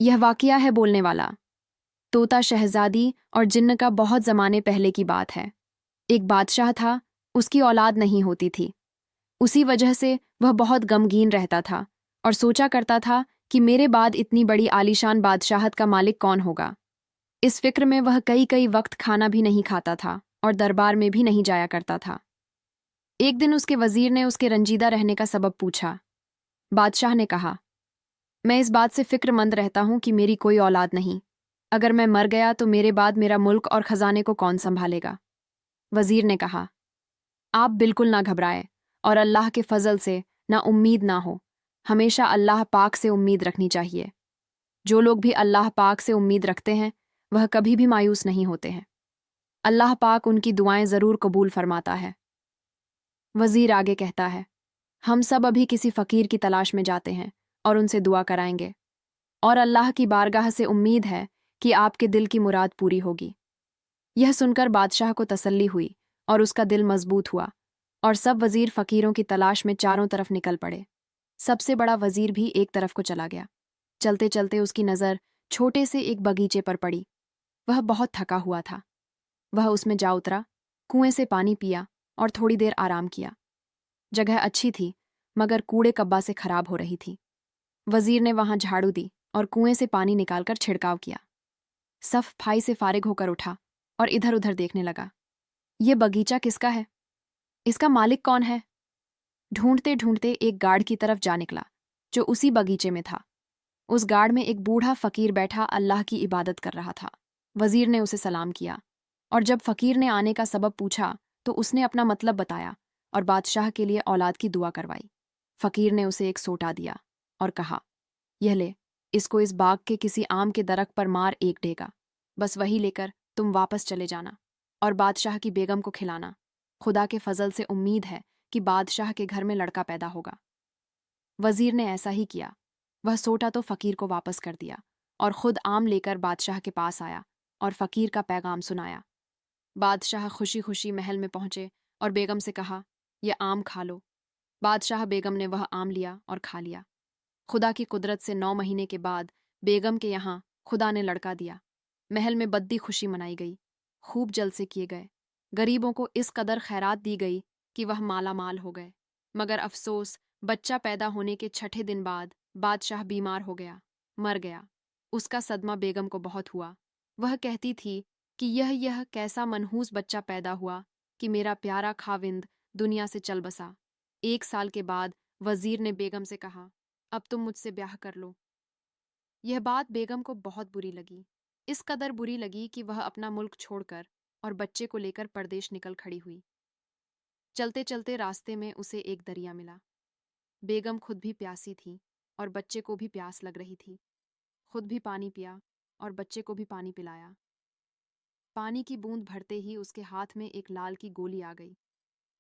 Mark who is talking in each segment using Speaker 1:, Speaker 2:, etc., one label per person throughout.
Speaker 1: यह वाकया है बोलने वाला। तोता शहजादी और जिन्न का बहुत ज़माने पहले की बात है। एक बादशाह था, उसकी औलाद नहीं होती थी। उसी वजह से वह बहुत गमगीन रहता था और सोचा करता था कि मेरे बाद इतनी बड़ी आलीशान बादशाहत का मालिक कौन होगा। इस फिक्र में वह कई कई वक्त खाना भी नहीं खाता था और दरबार में भी नहीं जाया करता था। एक दिन उसके वजीर ने उसके रंजीदा रहने का सबब पूछा। बादशाह ने कहा, मैं इस बात से फिक्रमंद रहता हूं कि मेरी कोई औलाद नहीं। अगर मैं मर गया तो मेरे बाद मेरा मुल्क और खजाने को कौन संभालेगा। वजीर ने कहा, आप बिल्कुल ना घबराए और अल्लाह के फजल से ना उम्मीद ना हो। हमेशा अल्लाह पाक से उम्मीद रखनी चाहिए। जो लोग भी अल्लाह पाक से उम्मीद रखते हैं वह कभी भी मायूस नहीं होते हैं। अल्लाह पाक उनकी दुआएं ज़रूर कबूल फरमाता है। वजीर आगे कहता है, हम सब अभी किसी फ़कीर की तलाश में जाते हैं और उनसे दुआ कराएंगे और अल्लाह की बारगाह से उम्मीद है कि आपके दिल की मुराद पूरी होगी। यह सुनकर बादशाह को तसल्ली हुई और उसका दिल मजबूत हुआ और सब वजीर फ़कीरों की तलाश में चारों तरफ निकल पड़े। सबसे बड़ा वजीर भी एक तरफ को चला गया। चलते चलते उसकी नज़र छोटे से एक बगीचे पर पड़ी। वह बहुत थका हुआ था। वह उसमें जा उतरा, कुएं से पानी पिया और थोड़ी देर आराम किया। जगह अच्छी थी मगर कूड़े कब्बा से खराब हो रही थी। वजीर ने वहां झाड़ू दी और कुएं से पानी निकालकर छिड़काव किया। सफाई से फारिग होकर उठा और इधर उधर देखने लगा। ये बगीचा किसका है? इसका मालिक कौन है? ढूंढते ढूंढते एक गार्ड की तरफ जा निकला जो उसी बगीचे में था। उस गार्ड में एक बूढ़ा फकीर बैठा अल्लाह की इबादत कर रहा था। वजीर ने उसे सलाम किया और जब फकीर ने आने का सबब पूछा तो उसने अपना मतलब बताया और बादशाह के लिए औलाद की दुआ करवाई। फकीर ने उसे एक सोटा दिया और कहा, यह ले, इसको इस बाग के किसी आम के दरख्त पर मार एक डेगा। बस वही लेकर तुम वापस चले जाना और बादशाह की बेगम को खिलाना। खुदा के फजल से उम्मीद है कि बादशाह के घर में लड़का पैदा होगा। वजीर ने ऐसा ही किया। वह सोटा तो फकीर को वापस कर दिया और खुद आम लेकर बादशाह के पास आया और फकीर का पैगाम सुनाया। बादशाह खुशी खुशी महल में पहुंचे और बेगम से कहा, यह आम खा लो। बादशाह बेगम ने वह आम लिया और खा लिया। खुदा की कुदरत से 9 महीने के बाद बेगम के यहाँ खुदा ने लड़का दिया। महल में बद्दी खुशी मनाई गई, खूब जलसे किए गए। गरीबों को इस कदर खैरात दी गई कि वह माला माल हो गए। मगर अफसोस, बच्चा पैदा होने के 6ठे दिन बाद बादशाह बीमार हो गया, मर गया। उसका सदमा बेगम को बहुत हुआ। वह कहती थी कि यह कैसा मनहूस बच्चा पैदा हुआ कि मेरा प्यारा खाविंद दुनिया से चल बसा। 1 साल के बाद वजीर ने बेगम से कहा, अब तुम मुझसे ब्याह कर लो। यह बात बेगम को बहुत बुरी लगी। इस कदर बुरी लगी कि वह अपना मुल्क छोड़कर और बच्चे को लेकर परदेश निकल खड़ी हुई। चलते चलते रास्ते में उसे एक दरिया मिला। बेगम खुद भी प्यासी थी और बच्चे को भी प्यास लग रही थी। खुद भी पानी पिया और बच्चे को भी पानी पिलाया। पानी की बूंद भरते ही उसके हाथ में एक लाल की गोली आ गई।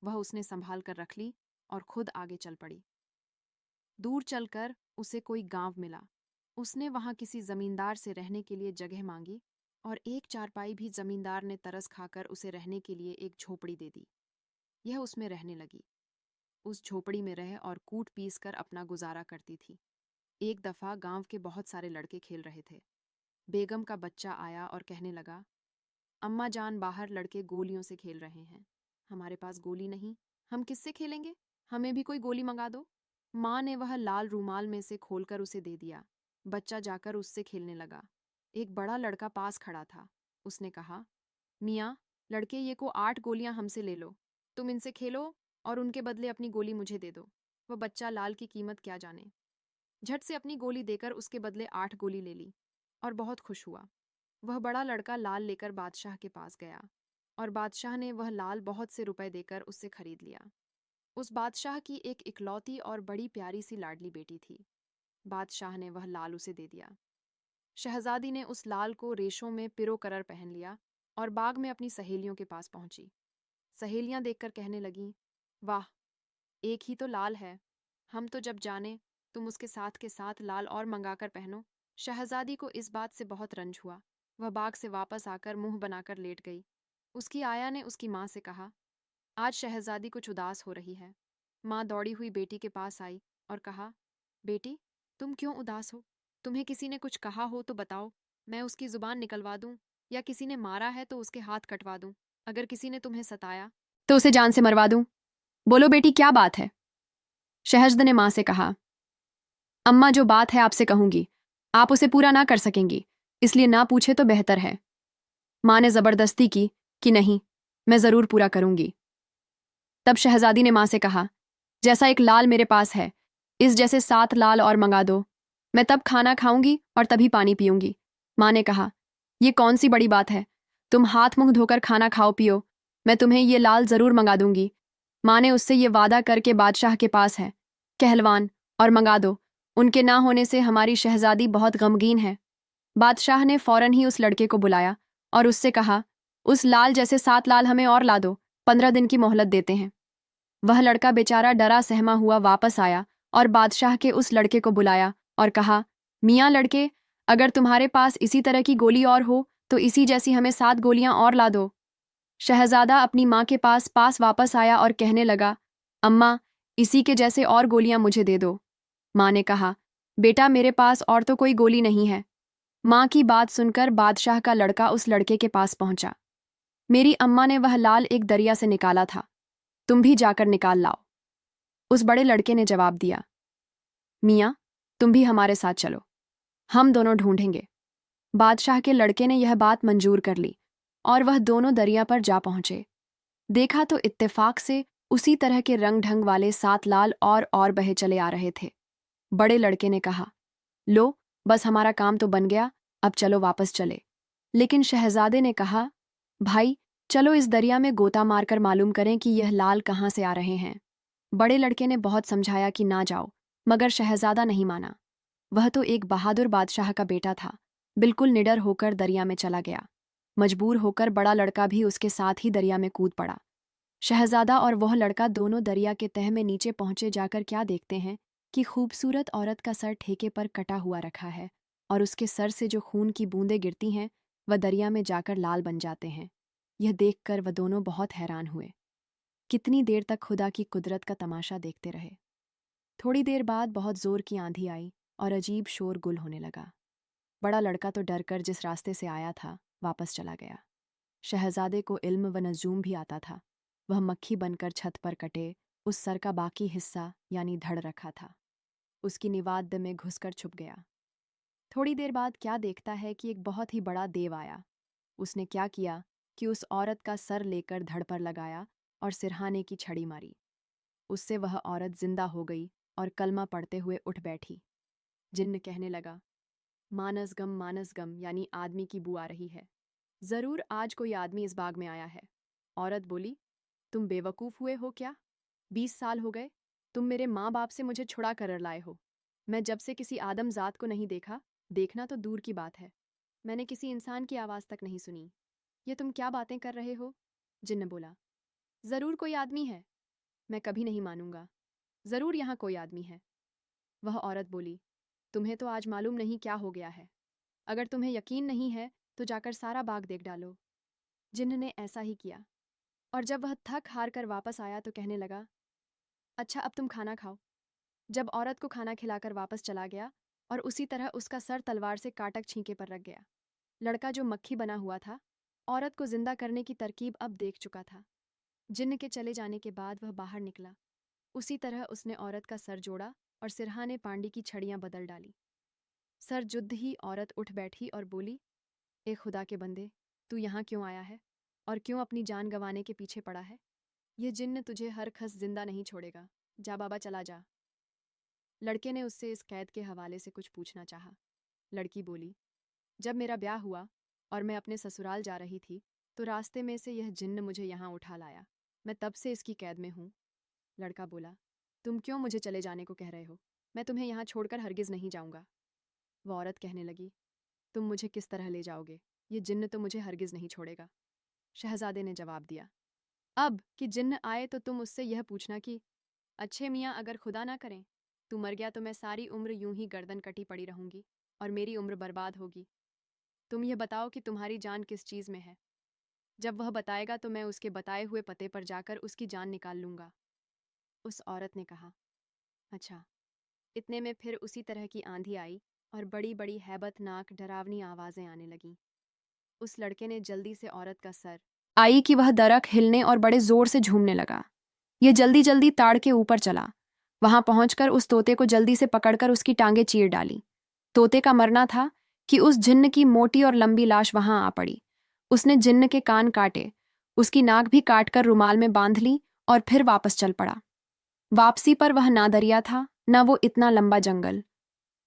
Speaker 1: वह उसने संभाल कर रख ली और खुद आगे चल पड़ी। दूर चलकर उसे कोई गांव मिला। उसने वहां किसी जमींदार से रहने के लिए जगह मांगी और एक चारपाई भी जमींदार ने तरस खाकर उसे रहने के लिए एक झोपड़ी दे दी। यह उसमें रहने लगी। उस झोपड़ी में रह और कूट पीस कर अपना गुजारा करती थी। एक दफा गांव के बहुत सारे लड़के खेल रहे थे। बेगम का बच्चा आया और कहने लगा, अम्मा जान, बाहर लड़के गोलियों से खेल रहे हैं। हमारे पास गोली नहीं, हम किससे खेलेंगे? हमें भी कोई गोली मंगा दो। माँ ने वह लाल रूमाल में से खोलकर उसे दे दिया। बच्चा जाकर उससे खेलने लगा। एक बड़ा लड़का पास खड़ा था। उसने कहा, मियाँ, लड़के, ये को 8 गोलियां हमसे ले लो। तुम इनसे खेलो और उनके बदले अपनी गोली मुझे दे दो। वह बच्चा लाल की कीमत क्या जाने, झट से अपनी गोली देकर उसके बदले 8 गोली ले ली और बहुत खुश हुआ। वह बड़ा लड़का लाल लेकर बादशाह के पास गया और बादशाह ने वह लाल बहुत से रुपए देकर उससे खरीद लिया। उस बादशाह की एक इकलौती और बड़ी प्यारी सी लाडली बेटी थी। बादशाह ने वह लाल उसे दे दिया। शहजादी ने उस लाल को रेशों में पिरो करर पहन लिया और बाग में अपनी सहेलियों के पास पहुंची। सहेलियां देखकर कहने लगीं, वाह, एक ही तो लाल है। हम तो जब जाने तुम उसके साथ के साथ लाल और मंगाकर पहनो। शहजादी को इस बात से बहुत रंज हुआ। वह बाग से वापस आकर मुंह बनाकर लेट गई। उसकी आया ने उसकी माँ से कहा, आज शहजादी कुछ उदास हो रही है। माँ दौड़ी हुई बेटी के पास आई और कहा, बेटी, तुम क्यों उदास हो? तुम्हें किसी ने कुछ कहा हो तो बताओ, मैं उसकी जुबान निकलवा दूं, या किसी ने मारा है तो उसके हाथ कटवा दूं। अगर किसी ने तुम्हें सताया तो उसे जान से मरवा दूं। बोलो बेटी, क्या बात है? शहज़द ने माँ से कहा। अम्मा, जो बात है आपसे कहूंगी, आप उसे पूरा ना कर सकेंगी, इसलिए ना पूछे तो बेहतर है। माँ ने जबरदस्ती की कि नहीं, मैं जरूर पूरा करूंगी। तब शहजादी ने माँ से कहा, जैसा एक लाल मेरे पास है, इस जैसे 7 लाल और मंगा दो। मैं तब खाना खाऊंगी और तभी पानी पीऊंगी। माँ ने कहा, ये कौन सी बड़ी बात है? तुम हाथ मुंह धोकर खाना खाओ पियो, मैं तुम्हें ये लाल जरूर मंगा दूंगी। माँ ने उससे ये वादा करके बादशाह के पास है, कहलवान और मंगा दो, उनके ना होने से हमारी शहजादी बहुत गमगीन है। बादशाह ने फौरन ही उस लड़के को बुलाया और उससे कहा, उस लाल जैसे 7 लाल हमें और ला दो, 15 दिन की मोहलत देते हैं। वह लड़का बेचारा डरा सहमा हुआ वापस आया और बादशाह के उस लड़के को बुलाया और कहा, मियाँ लड़के, अगर तुम्हारे पास इसी तरह की गोली और हो तो इसी जैसी हमें 7 गोलियां और ला दो। शहजादा अपनी माँ के पास पास वापस आया और कहने लगा, अम्मा, इसी के जैसे और गोलियां मुझे दे दो। माँ ने कहा, बेटा, मेरे पास और तो कोई गोली नहीं है। माँ की बात सुनकर बादशाह का लड़का उस लड़के के पास पहुंचा। मेरी अम्मा ने वह लाल एक दरिया से निकाला था, तुम भी जाकर निकाल लाओ। उस बड़े लड़के ने जवाब दिया, मियाँ, तुम भी हमारे साथ चलो, हम दोनों ढूंढेंगे। बादशाह के लड़के ने यह बात मंजूर कर ली और वह दोनों दरिया पर जा पहुंचे। देखा तो इत्तेफाक से उसी तरह के रंग ढंग वाले 7 लाल और बहे चले आ रहे थे। बड़े लड़के ने कहा, लो, बस हमारा काम तो बन गया, अब चलो वापस चले। लेकिन शहजादे ने कहा, भाई, चलो इस दरिया में गोता मारकर मालूम करें कि यह लाल कहाँ से आ रहे हैं। बड़े लड़के ने बहुत समझाया कि ना जाओ, मगर शहजादा नहीं माना। वह तो एक बहादुर बादशाह का बेटा था, बिल्कुल निडर होकर दरिया में चला गया। मजबूर होकर बड़ा लड़का भी उसके साथ ही दरिया में कूद पड़ा। शहजादा और वह लड़का दोनों दरिया के तह में नीचे पहुंचे जाकर क्या देखते हैं कि खूबसूरत औरत का सर ठेके पर कटा हुआ रखा है और उसके सर से जो खून की बूंदें गिरती हैं वह दरिया में जाकर लाल बन जाते हैं। यह देखकर वह दोनों बहुत हैरान हुए। कितनी देर तक खुदा की कुदरत का तमाशा देखते रहे। थोड़ी देर बाद बहुत जोर की आंधी आई और अजीब शोरगुल होने लगा। बड़ा लड़का तो डरकर जिस रास्ते से आया था वापस चला गया। शहजादे को इल्म व नजूम भी आता था। वह मक्खी बनकर छत पर कटे उस सर का बाकी हिस्सा यानी धड़ रखा था, उसकी निवाद में घुसकर छुप गया। थोड़ी देर बाद क्या देखता है कि एक बहुत ही बड़ा देव आया। उसने क्या किया कि उस औरत का सर लेकर धड़ पर लगाया और सिरहाने की छड़ी मारी। उससे वह औरत जिंदा हो गई और कलमा पढ़ते हुए उठ बैठी। जिन्न कहने लगा, मानस गम यानी आदमी की बू आ रही है। जरूर आज कोई आदमी इस बाग में आया है। औरत बोली, तुम बेवकूफ हुए हो क्या? 20 साल हो गए, तुम मेरे माँ बाप से मुझे छुड़ा कर लाए हो। मैं जब से किसी आदम जात को नहीं देखा, देखना तो दूर की बात है, मैंने किसी इंसान की आवाज़ तक नहीं सुनी। ये तुम क्या बातें कर रहे हो? जिन्न बोला, जरूर कोई आदमी है, मैं कभी नहीं मानूंगा, जरूर यहाँ कोई आदमी है। वह औरत बोली, तुम्हें तो आज मालूम नहीं क्या हो गया है। अगर तुम्हें यकीन नहीं है तो जाकर सारा बाग देख डालो। जिन्न ने ऐसा ही किया और जब वह थक हार कर वापस आया तो कहने लगा, अच्छा, अब तुम खाना खाओ। जब औरत को खाना खिलाकर वापस चला गया और उसी तरह उसका सर तलवार से काटक छींके पर रख गया। लड़का जो मक्खी बना हुआ था, औरत को जिंदा करने की तरकीब अब देख चुका था। जिन्न के चले जाने के बाद वह बाहर निकला। उसी तरह उसने औरत का सर जोड़ा और सिरहाने पांडी की छड़ियां बदल डाली। सर जुद्ध ही औरत उठ बैठी और बोली, ए खुदा के बंदे, तू यहाँ क्यों आया है और क्यों अपनी जान गंवाने के पीछे पड़ा है? ये जिन्न तुझे हर खस जिंदा नहीं छोड़ेगा। जा बाबा, चला जा। लड़के ने उससे इस कैद के हवाले से कुछ पूछना चाहा। लड़की बोली, जब मेरा ब्याह हुआ और मैं अपने ससुराल जा रही थी तो रास्ते में से यह जिन्न मुझे यहाँ उठा लाया। मैं तब से इसकी कैद में हूँ। लड़का बोला, तुम क्यों मुझे चले जाने को कह रहे हो? मैं तुम्हें यहाँ छोड़कर हरगिज नहीं जाऊँगा। वह औरत कहने लगी, तुम मुझे किस तरह ले जाओगे? ये जिन्न तो मुझे हरगिज नहीं छोड़ेगा। शहजादे ने जवाब दिया, अब कि जिन्न आए तो तुम उससे यह पूछना कि, अच्छे मियाँ, अगर खुदा ना करें तू मर गया तो मैं सारी उम्र यूं ही गर्दन कटी पड़ी रहूंगी और मेरी उम्र बर्बाद होगी। तुम यह बताओ कि तुम्हारी जान किस चीज़ में है। जब वह बताएगा तो मैं उसके बताए हुए पते पर जाकर उसकी जान निकाल लूंगा। उस औरत ने कहा, अच्छा। इतने में फिर उसी तरह की आंधी आई और बड़ी बड़ी हैबतनाक डरावनी आवाजें आने लगीं। उस लड़के ने जल्दी से औरत का सर आई कि वह दरक हिलने और बड़े जोर से झूमने लगा। यह जल्दी जल्दी ताड़ के ऊपर चला। वहां पहुंचकर उस तोते को जल्दी से पकड़कर उसकी टांगें चीर डाली। तोते का मरना था कि उस जिन्न की मोटी और लंबी लाश वहां आ पड़ी। उसने जिन्न के कान काटे, उसकी नाक भी काटकर रुमाल में बांध ली और फिर वापस चल पड़ा। वापसी पर वह ना दरिया था, न वो इतना लंबा जंगल।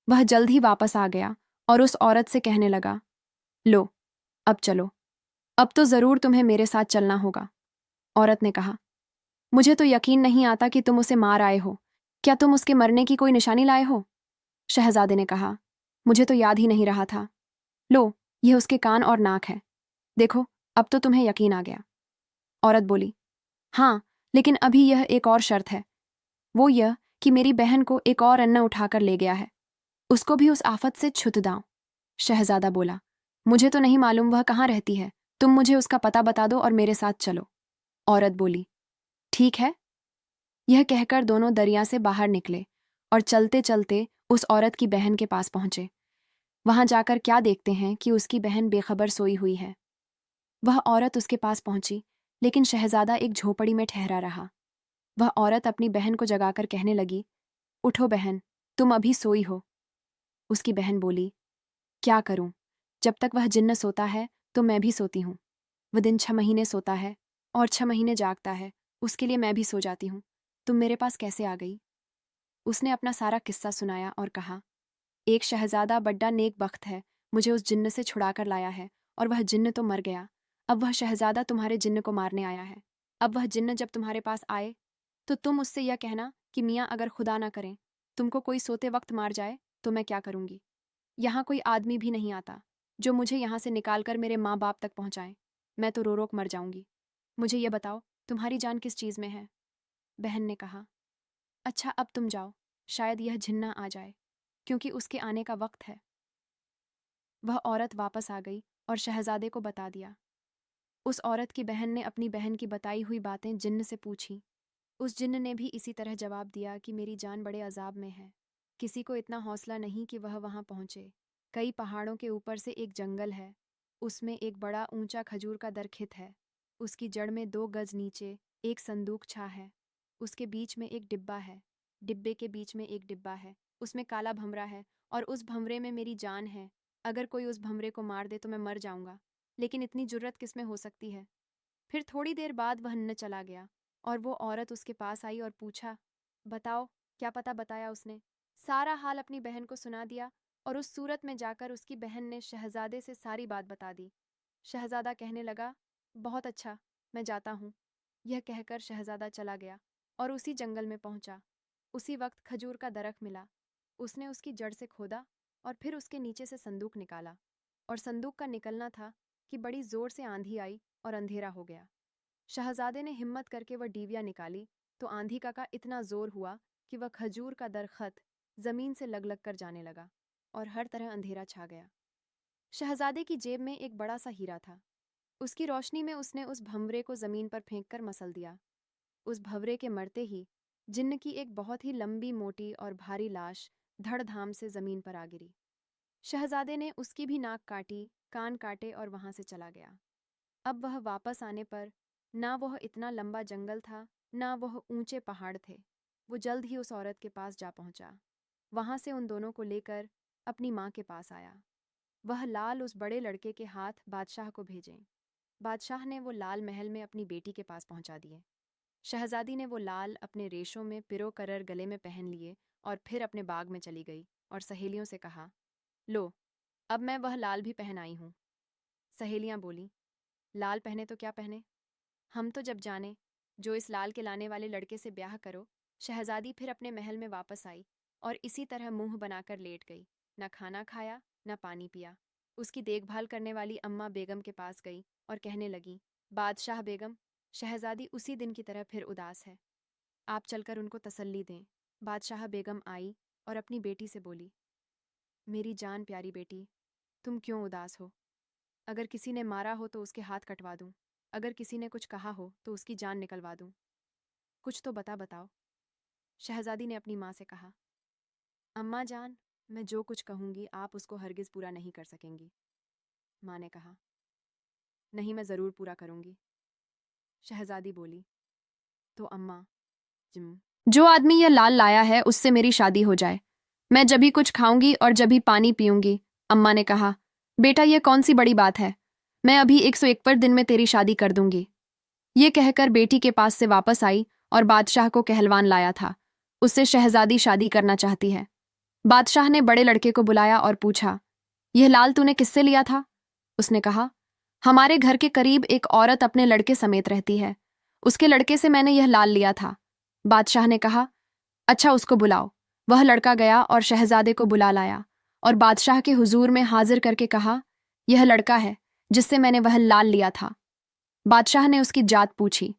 Speaker 1: वह जल्द ही वापस आ गया और उस औरत से कहने लगा, लो, अब चलो। अब तो जरूर तुम्हें मेरे साथ चलना होगा। औरत ने कहा, मुझे तो यकीन नहीं आता कि तुम उसे मार आए हो। क्या तुम उसके मरने की कोई निशानी लाए हो? शहजादे ने कहा, मुझे तो याद ही नहीं रहा था। लो, यह उसके कान और नाक है। देखो, अब तो तुम्हें यकीन आ गया। औरत बोली, हाँ, लेकिन अभी यह एक और शर्त है। वो यह कि मेरी बहन को एक और अन्ना उठाकर ले गया है। उसको भी उस आफत से छुत दाओ। शहजादा बोला, मुझे तो नहीं मालूम वह कहाँ रहती है। तुम मुझे उसका पता बता दो और मेरे साथ चलो। औरत बोली, ठीक है। यह कहकर दोनों दरिया से बाहर निकले और चलते चलते उस औरत की बहन के पास पहुंचे। वहां जाकर क्या देखते हैं कि उसकी बहन बेखबर सोई हुई है। वह औरत उसके पास पहुंची, लेकिन शहजादा एक झोपड़ी में ठहरा रहा। वह औरत अपनी बहन को जगाकर कहने लगी, उठो बहन, तुम अभी सोई हो। उसकी बहन बोली, क्या करूं? जब तक वह जिन्न सोता है तो मैं भी सोती हूं। वह दिन 6 महीने सोता है और 6 महीने जागता है, उसके लिए मैं भी सो जाती हूं। तुम मेरे पास कैसे आ गई? उसने अपना सारा किस्सा सुनाया और कहा, एक शहजादा बड्डा नेक बख्त है, मुझे उस जिन्न से छुड़ाकर लाया है और वह जिन्न तो मर गया। अब वह शहजादा तुम्हारे जिन्न को मारने आया है। अब वह जिन्न जब तुम्हारे पास आए तो तुम उससे यह कहना कि मियाँ अगर खुदा ना करें तुमको कोई सोते वक्त मार जाए तो मैं क्या करूंगी। यहाँ कोई आदमी भी नहीं आता जो मुझे यहाँ से निकालकर मेरे माँ बाप तक पहुँचाए। मैं तो रो रो मर जाऊंगी। मुझे ये बताओ, तुम्हारी जान किस चीज़ में है? बहन ने कहा, अच्छा अब तुम जाओ, शायद यह जिन्ना आ जाए, क्योंकि उसके आने का वक्त है। वह औरत वापस आ गई और शहजादे को बता दिया। उस औरत की बहन ने अपनी बहन की बताई हुई बातें जिन्न से पूछी। उस जिन्न ने भी इसी तरह जवाब दिया कि मेरी जान बड़े अजाब में है। किसी को इतना हौसला नहीं कि वह वहां पहुंचे। कई पहाड़ों के ऊपर से एक जंगल है, उसमें एक बड़ा ऊंचा खजूर का दरख्त है। उसकी जड़ में 2 गज नीचे एक संदूक छा है। उसके बीच में एक डिब्बा है। डिब्बे के बीच में एक डिब्बा है, उसमें काला भंवरा है और उस भंवरे में मेरी जान है। अगर कोई उस भंवरे को मार दे तो मैं मर जाऊंगा, लेकिन इतनी जुर्रत किस में हो सकती है? फिर थोड़ी देर बाद वह न चला गया और वो औरत उसके पास आई और पूछा, बताओ, क्या पता बताया उसने? सारा हाल अपनी बहन को सुना दिया और उस सूरत में जाकर उसकी बहन ने शहजादे से सारी बात बता दी। शहजादा कहने लगा, बहुत अच्छा, मैं जाता हूँ। यह कहकर शहजादा चला गया और उसी जंगल में पहुंचा। उसी वक्त खजूर का दरख्त मिला। उसने उसकी जड़ से खोदा और फिर उसके नीचे से संदूक निकाला। और संदूक का निकलना था कि बड़ी जोर से आंधी आई और अंधेरा हो गया। शहजादे ने हिम्मत करके वह डीविया निकाली तो आंधी का इतना जोर हुआ कि वह खजूर का दरख्त जमीन से लग लग कर जाने लगा और हर तरह अंधेरा छा गया। शहजादे की जेब में एक बड़ा सा हीरा था। उसकी रोशनी में उसने उस भंवरे को जमीन पर फेंक कर मसल दिया। उस भंवरे के मरते ही जिन्न की एक बहुत ही लंबी मोटी और भारी लाश धड़धाम से जमीन पर आ गिरी। शहजादे ने उसकी भी नाक काटी, कान काटे और वहां से चला गया। अब वह वापस आने पर ना वह इतना लंबा जंगल था, ना वह ऊंचे पहाड़ थे। वो जल्द ही उस औरत के पास जा पहुंचा। वहां से उन दोनों को लेकर अपनी माँ के पास आया। वह लाल उस बड़े लड़के के हाथ बादशाह को भेजे। बादशाह ने वो लाल महल में अपनी बेटी के पास पहुंचा दिए। शहजादी ने वो लाल अपने रेशों में पिरो करर गले में पहन लिए और फिर अपने बाग में चली गई और सहेलियों से कहा, लो, अब मैं वह लाल भी पहन आई हूँ। सहेलियां बोली, लाल पहने तो क्या पहने, हम तो जब जाने जो इस लाल के लाने वाले लड़के से ब्याह करो। शहजादी फिर अपने महल में वापस आई और इसी तरह मुंह बनाकर लेट गई। न खाना खाया, न पानी पिया। उसकी देखभाल करने वाली अम्मा बेगम के पास गई और कहने लगी, बादशाह बेगम, शहजादी उसी दिन की तरह फिर उदास है, आप चलकर उनको तसल्ली दें। बादशाह बेगम आई और अपनी बेटी से बोली, मेरी जान प्यारी बेटी, तुम क्यों उदास हो? अगर किसी ने मारा हो तो उसके हाथ कटवा दूं, अगर किसी ने कुछ कहा हो तो उसकी जान निकलवा दूं। कुछ तो बताओ। शहजादी ने अपनी माँ से कहा, अम्मा जान, मैं जो कुछ कहूंगी आप उसको हरगिज पूरा नहीं कर सकेंगी, माँ ने कहा। नहीं, मैं ज़रूर पूरा करूंगी, शहजादी बोली। तो अम्मा, जो आदमी यह लाल लाया है उससे मेरी शादी हो जाए, मैं जब भी कुछ खाऊंगी और जब भी पानी पीऊंगी। अम्मा ने कहा, बेटा यह कौन सी बड़ी बात है, मैं अभी 101 दिन में तेरी शादी कर दूंगी। ये कहकर बेटी के पास से वापस आई और बादशाह को कहलवान लाया था। उससे शहजादी शादी करना चाहती है। बादशाह ने बड़े लड़के को बुलाया और पूछा, यह लाल तूने किससे लिया था? उसने कहा, हमारे घर के करीब एक औरत अपने लड़के समेत रहती है, उसके लड़के से मैंने यह लाल लिया था। बादशाह ने कहा, अच्छा उसको बुलाओ। वह लड़का गया और शहजादे को बुला लाया और बादशाह के हुजूर में हाजिर करके कहा, यह लड़का है जिससे मैंने वह लाल लिया था। बादशाह ने उसकी जात पूछी।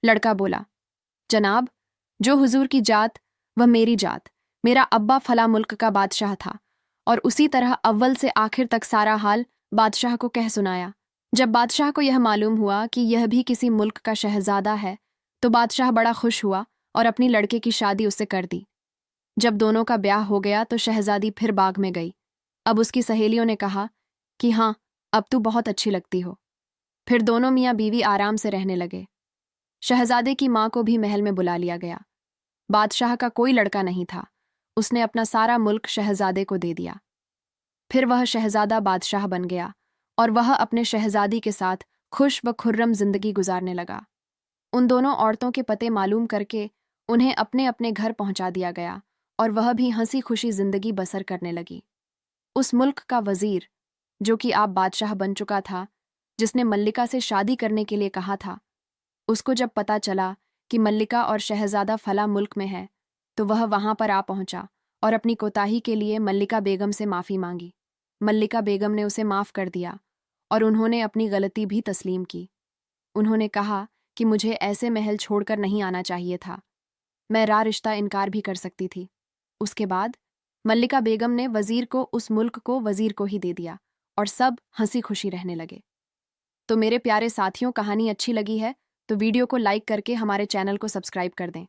Speaker 1: लड़का बोला, जनाब, जो हुजूर की जात वह मेरी जात, मेरा अब्बा फला मुल्क का बादशाह था। और उसी तरह अव्वल से आखिर तक सारा हाल बादशाह को कह सुनाया। जब बादशाह को यह मालूम हुआ कि यह भी किसी मुल्क का शहजादा है तो बादशाह बड़ा खुश हुआ और अपनी लड़के की शादी उससे कर दी। जब दोनों का ब्याह हो गया तो शहजादी फिर बाग में गई। अब उसकी सहेलियों ने कहा कि हाँ, अब तू बहुत अच्छी लगती हो। फिर दोनों मियाँ बीवी आराम से रहने लगे। शहजादे की माँ को भी महल में बुला लिया गया। बादशाह का कोई लड़का नहीं था, उसने अपना सारा मुल्क शहजादे को दे दिया। फिर वह शहजादा बादशाह बन गया और वह अपने शहजादी के साथ खुश व खुर्रम जिंदगी गुजारने लगा। उन दोनों औरतों के पते मालूम करके उन्हें अपने अपने घर पहुंचा दिया गया और वह भी हंसी खुशी जिंदगी बसर करने लगी। उस मुल्क का वजीर, जो कि आप बादशाह बन चुका था, जिसने मल्लिका से शादी करने के लिए कहा था, उसको जब पता चला कि मल्लिका और शहजादा फला मुल्क में है तो वह वहां पर आ पहुंचा और अपनी कोताही के लिए मल्लिका बेगम से माफ़ी मांगी। मल्लिका बेगम ने उसे माफ़ कर दिया और उन्होंने अपनी गलती भी तस्लीम की। उन्होंने कहा कि मुझे ऐसे महल छोड़कर नहीं आना चाहिए था, मैं रिश्ता इनकार भी कर सकती थी। उसके बाद मल्लिका बेगम ने वजीर को उस मुल्क को वजीर को ही दे दिया और सब हंसी खुशी रहने लगे। तो मेरे प्यारे साथियों, कहानी अच्छी लगी है तो वीडियो को लाइक करके हमारे चैनल को सब्सक्राइब कर दें।